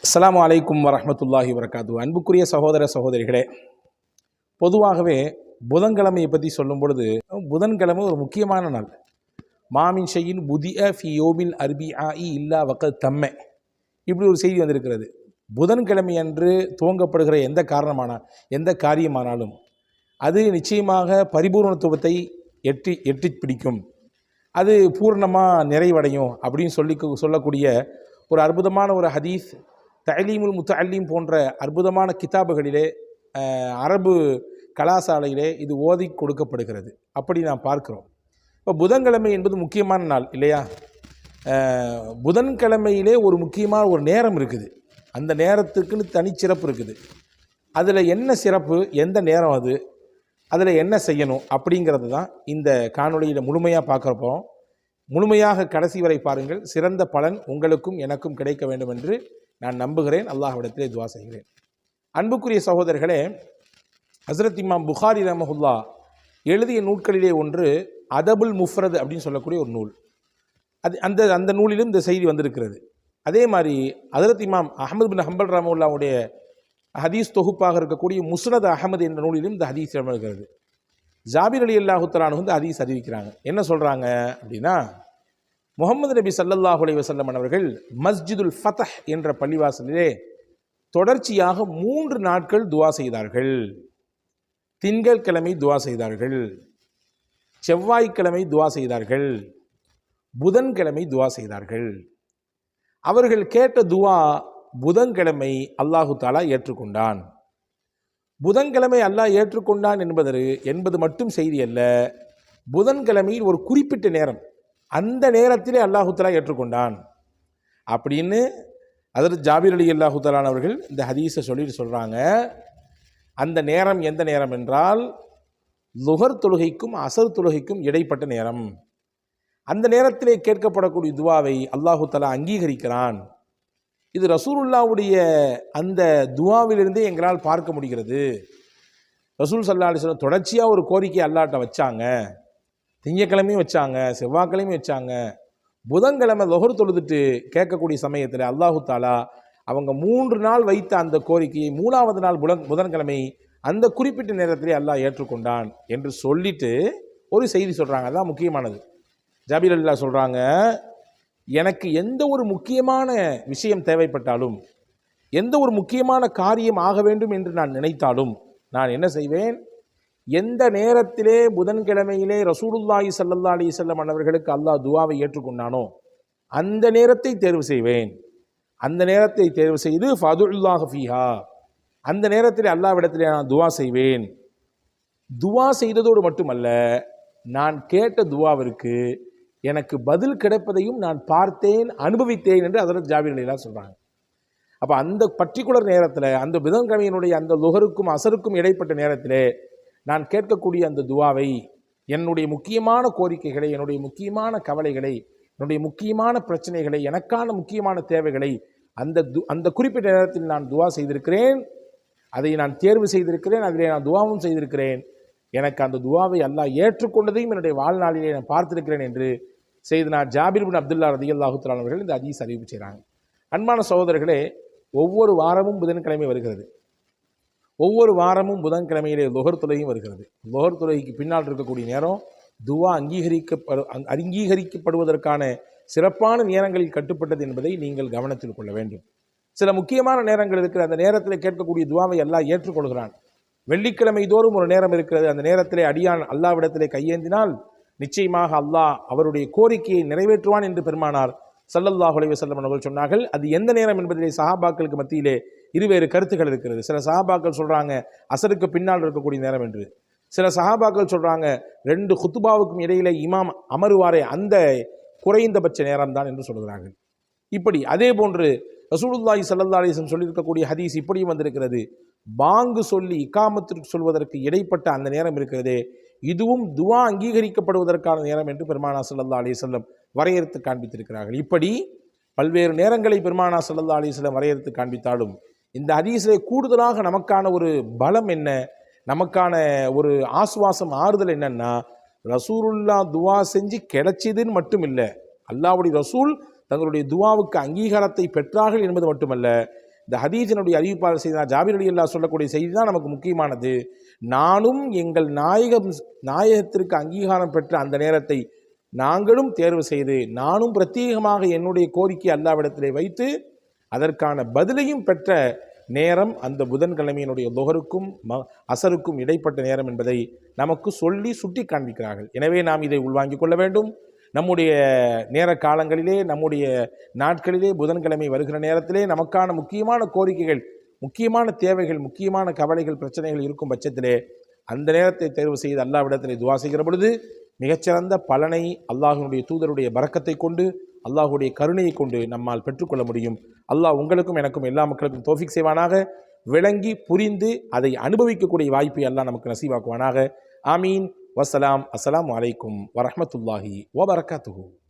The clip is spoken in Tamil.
அஸ்ஸலாமு அலைக்கும் வரஹ்மத்துல்லாஹி வபரகாத்துஹு. அன்புக்குரிய சகோதர சகோதரிகளே, பொதுவாகவே புதன்கிழமையை பற்றி சொல்லும் பொழுது, புதன்கிழமை ஒரு முக்கியமான நாள். மாமின் ஷையின் புதிய ஃபி யோமில் அர்பிஆஇ இல்லா வக்கத் தம்மை, இப்படி ஒரு செய்தி வந்திருக்கிறது. புதன்கிழமை அன்று துவங்கப்படுகிற எந்த காரியமானாலும் அது நிச்சயமாக பரிபூர்ணத்துவத்தை எட்டி பிடிக்கும், அது பூர்ணமாக நிறைவடையும் அப்படின்னு சொல்லக்கூடிய ஒரு அற்புதமான ஒரு ஹதீஸ் தலீமுல் முத்தஅல்லீம் போன்ற அற்புதமான கிதாபுகளிலே, அரபு கலாசாலையிலே இது ஓதி கொடுக்கப்படுகிறது. அப்படி நாம் பார்க்கிறோம். இப்போ புதன்கிழமை என்பது முக்கியமான நாள் இல்லையா? புதன்கிழமையிலே ஒரு முக்கியமான ஒரு நேரம் இருக்குது. அந்த நேரத்துக்குன்னு தனிச்சிறப்பு இருக்குது. அதில் என்ன சிறப்பு, எந்த நேரம் அது, அதில் என்ன செய்யணும் அப்படிங்கிறது தான் இந்த காணொளியில் முழுமையாக பார்க்குறப்போ. முழுமையாக கடைசி வரை பாருங்கள். சிறந்த பலன் உங்களுக்கும் எனக்கும் கிடைக்க வேண்டும் என்று நான் நம்புகிறேன். அல்லாஹ்விடத்திலே துவா செய்கிறேன். அன்புக்குரிய சகோதரர்களே, ஹஸ்ரத் இமாம் புகாரி ரஹ்மஹுல்லா எழுதிய நூல்களிலே ஒன்று அதபுல் முஃப்ரத் அப்படின்னு சொல்லக்கூடிய ஒரு நூல். அந்த நூலிலும் இந்த செய்தி வந்திருக்கிறது. அதே மாதிரி ஹஸ்ரத் இமாம் அஹ்மத் பின் ஹம்பல் ரஹ்மஹுல்லாவுடைய ஹதீஸ் தொகுப்பாக இருக்கக்கூடிய முஸ்னத் அஹமது என்ற நூலிலும் இந்த ஹதீஸ் இருக்கிறது. ஜாபிர் ரலியல்லாஹு தஆலா அன்ஹு இந்த ஹதீஸ் அறிவிக்கிறாங்க. என்ன சொல்கிறாங்க அப்படின்னா, முஹம்மது நபி ஸல்லல்லாஹு அலைஹி வஸல்லம் அவர்கள் மஸ்ஜிதுல் ஃபத்ஹ் என்ற பள்ளிவாசலிலே தொடர்ச்சியாக 3 நாட்கள் துவா செய்தார்கள். திங்கட்கிழமை துவா செய்தார்கள், செவ்வாய்க்கிழமை துவா செய்தார்கள், புதன்கிழமை துவா செய்தார்கள். அவர்கள் கேட்ட துவா புதன்கிழமை அல்லாஹு தஆலா ஏற்றுக்கொண்டான். புதன்கிழமை அல்லாஹ் ஏற்றுக்கொண்டான் என்பது மட்டும் செய்தி அல்ல. புதன்கிழமையில் ஒரு குறிப்பிட்ட நேரம், அந்த நேரத்திலே அல்லாஹு தஆலா ஏற்றுக்கொண்டான் அப்படின்னு ஹஜ்ரத் ஜாபிர் ரலியல்லாஹு தஆலா அவர்கள் இந்த ஹதீஸை சொல்கிறாங்க. அந்த நேரம் எந்த நேரம் என்றால், லுஹர் தொழுகைக்கும் அசர் தொழுகைக்கும் இடைப்பட்ட நேரம். அந்த நேரத்திலே கேட்கப்படக்கூடிய துவாவை அல்லாஹு தஆலா அங்கீகரிக்கிறான். இது ரசூலுல்லாவுடைய அந்த துவாவிலிருந்தே எங்களால் பார்க்க முடிகிறது. ரசூல் ஸல்லல்லாஹு அலைஹி வஸல்லம் தொடர்ச்சியாக ஒரு கோரிக்கை அல்லாஹ்ட்ட வச்சாங்க. திங்கக்கிழமையும் வச்சாங்க, செவ்வாய்க்கிழமையும் வச்சாங்க. புதன்கிழமை லுஹர் தொழுதுட்டு கேட்கக்கூடிய சமயத்தில் அல்லாஹு தஆலா அவங்க 3 நாள் வைத்த அந்த கோரிக்கையை 3வது நாள் புதன்கிழமை அந்த குறிப்பிட்ட நேரத்திலே அல்லாஹ் ஏற்றுக்கொண்டான் என்று சொல்லிட்டு ஒரு செய்தி சொல்கிறாங்க. அதுதான் முக்கியமானது. ஜாபீர் ரலியல்லாஹு சொல்கிறாங்க, எனக்கு எந்த ஒரு முக்கியமான விஷயம் தேவைப்பட்டாலும், எந்த ஒரு முக்கியமான காரியம் ஆக வேண்டும் என்று நான் நினைத்தாலும், நான் என்ன செய்வேன், எந்த நேரத்திலே புதன்கிழமையிலே ரசூலுல்லாஹி ஸல்லல்லாஹு அலைஹி வஸல்லம் அவர்களுக்கு அல்லாஹ் துவாவை ஏற்றுக்கொண்டானோ அந்த நேரத்தை தேர்வு செய்வேன். அந்த நேரத்தை தேர்வு செய்து ஃபதுல்லாஹ் ஃபீஹா, அந்த நேரத்தில் அல்லாஹ்விடத்திலே நான் துவா செய்வேன். துவா செய்ததோடு மட்டுமல்ல, நான் கேட்ட துவாவிற்கு எனக்கு பதில் கிடைப்பதையும் நான் பார்த்தேன், அனுபவித்தேன் என்று ஹஜ்ரத் ஜாபிர் ரலியல்லாஹு சொல்கிறாங்க. அப்போ அந்த பர்டிகுலர் நேரத்தில், அந்த புதன்கிழமையினுடைய அந்த லுஹருக்கும் அசருக்கும் இடைப்பட்ட நேரத்திலே நான் கேட்கக்கூடிய அந்த துவாவை, என்னுடைய முக்கியமான கோரிக்கைகளை, என்னுடைய முக்கியமான கவலைகளை, என்னுடைய முக்கியமான பிரச்சனைகளை, எனக்கான முக்கியமான தேவைகளை அந்த குறிப்பிட்ட நேரத்தில் நான் துவா செய்திருக்கிறேன். அதை நான் தேர்வு செய்திருக்கிறேன், அதிலே நான் துவாவும் செய்திருக்கிறேன். எனக்கு அந்த துவாவை அல்லாஹ் ஏற்றுக்கொண்டதையும் என்னுடைய வாழ்நாளிலே நான் பார்த்திருக்கிறேன் என்று செய்தனா ஜாபிர் பின் அப்துல்லா ரலியல்லாஹு தஆலா அவர்கள் இந்த ஹதீஸ் அறிவிப்பு செய்கிறாங்க. அன்பான சகோதரர்களே, ஒவ்வொரு வாரமும் புதன்கிழமை வருகிறது. ஒவ்வொரு வாரமும் புதன்கிழமையிலே லுஹர் தொழுகையும் வருகிறது. லுஹர் தொழுகைக்கு பின்னால் இருக்கக்கூடிய நேரம் துவா அங்கீகரிக்கப்படுவதற்கான சிறப்பான நேரங்களில் கட்டுப்பட்டது என்பதை நீங்கள் கவனத்தில் கொள்ள வேண்டும். சில முக்கியமான நேரங்கள் இருக்கிற, அந்த நேரத்தில் கேட்கக்கூடிய துவாவை அல்லாஹ் ஏற்றுக்கொள்கிறான். வெள்ளிக்கிழமை தோறும் ஒரு நேரம் இருக்கிறது. அந்த நேரத்திலே அடியான் அல்லாஹ்விடத்திலே கையேந்தினால் நிச்சயமாக அல்லாஹ் அவருடைய கோரிக்கையை நிறைவேற்றுவான் என்று பெருமானார் ஸல்லல்லாஹு அலைஹி வஸல்லம் அவர்கள் சொன்னார்கள். அது எந்த நேரம் என்பதிலே சஹாபாக்களுக்கு மத்தியிலே இருவேறு கருத்துக்கள் இருக்கிறது. சில சஹாபாக்கள் சொல்கிறாங்க அசருக்கு பின்னால் இருக்கக்கூடிய நேரம் என்று. சில சஹாபாக்கள் சொல்கிறாங்க 2 குத்துபாவுக்கும் இடையிலே இமாம் அமருவாரே அந்த குறைந்தபட்ச நேரம் தான் என்று சொல்கிறார்கள். இப்படி அதே போன்று ரசூலுல்லாஹி ஸல்லல்லாஹு அலைஹி வஸல்லம் சொல்லியிருக்கக்கூடிய ஹதீஸ் இப்படியும் வந்திருக்கிறது. பாங்கு சொல்லி இகாமத்திற்கு சொல்வதற்கு இடைப்பட்ட அந்த நேரம் இருக்கிறதே, இதுவும் துவா அங்கீகரிக்கப்படுவதற்கான நேரம் என்று பெருமானார் ஸல்லல்லாஹு அலைஹி வஸல்லம் வரையறுத்து காண்பித்திருக்கிறார்கள். இப்படி பல்வேறு நேரங்களை பெருமானார் ஸல்லல்லாஹு அலைஹி வஸல்லம் வரையறுத்து காண்பித்தாலும், இந்த ஹதீஸிலே கூடுதலாக நமக்கான ஒரு பலம் என்ன, நமக்கான ஒரு ஆசுவாசம் ஆறுதல் என்னன்னா, ரசூலுல்லாஹ் துவா செஞ்சு கிடைச்சதுன்னு மட்டும் இல்லை, அல்லாஹ்வுடைய ரசூல் தங்களுடைய துவாவுக்கு அங்கீகாரத்தை பெற்றார்கள் என்பது மட்டுமல்ல, இந்த ஹதீஸினுடைய அறிவிப்பாளர் செய்த ஜாபிர் ரலியல்லாஹு சொல்லக்கூடிய செய்தி தான் நமக்கு முக்கியமானது. நானும் எங்கள் நாயகத்திற்கு அங்கீகாரம் பெற்ற அந்த நேரத்தை நாங்களும் தேர்வு செய்து நானும் பிரத்யேகமாக என்னுடைய கோரிக்கை அல்லாஹ்விடத்திலே வைத்து அதற்கான பதிலையும் பெற்ற நேரம் அந்த புதன்கிழமையினுடைய துஹருக்கும் அசருக்கும் இடைப்பட்ட நேரம் என்பதை நமக்கு சொல்லி சுட்டி காண்பிக்கிறார்கள். எனவே நாம் இதை உள்வாங்கிக் கொள்ள வேண்டும். நம்முடைய நேர காலங்களிலே, நம்முடைய நாட்களிலே, புதன்கிழமை வருகிற நேரத்திலே நமக்கான முக்கியமான கோரிக்கைகள், முக்கியமான தேவைகள், முக்கியமான கவலைகள், பிரச்சனைகள் இருக்கும் பட்சத்திலே அந்த நேரத்தை தேர்வு செய்து அல்லாஹ்விடத்திலே துஆ செய்கிற பொழுது மிகச்சிறந்த பலனை அல்லாஹ்வுடைய தூதருடைய பரக்கத்தை கொண்டு, அல்லாஹ்வுடைய கருணையை கொண்டு நம்மால் பெற்றுக்கொள்ள முடியும். அல்லாஹ் உங்களுக்கும் எனக்கும் எல்லா மக்களுக்கும் தௌஃபீக் செய்வானாக. விளங்கி புரிந்து அதை அனுபவிக்கக்கூடிய வாய்ப்பை அல்லாஹ் நமக்கு நசீவாக்குவானாக. ஆமீன். வஸ்ஸலாம். அஸ்ஸலாமு அலைக்கும் வரஹ்மத்துல்லாஹி வபரகாத்துஹு.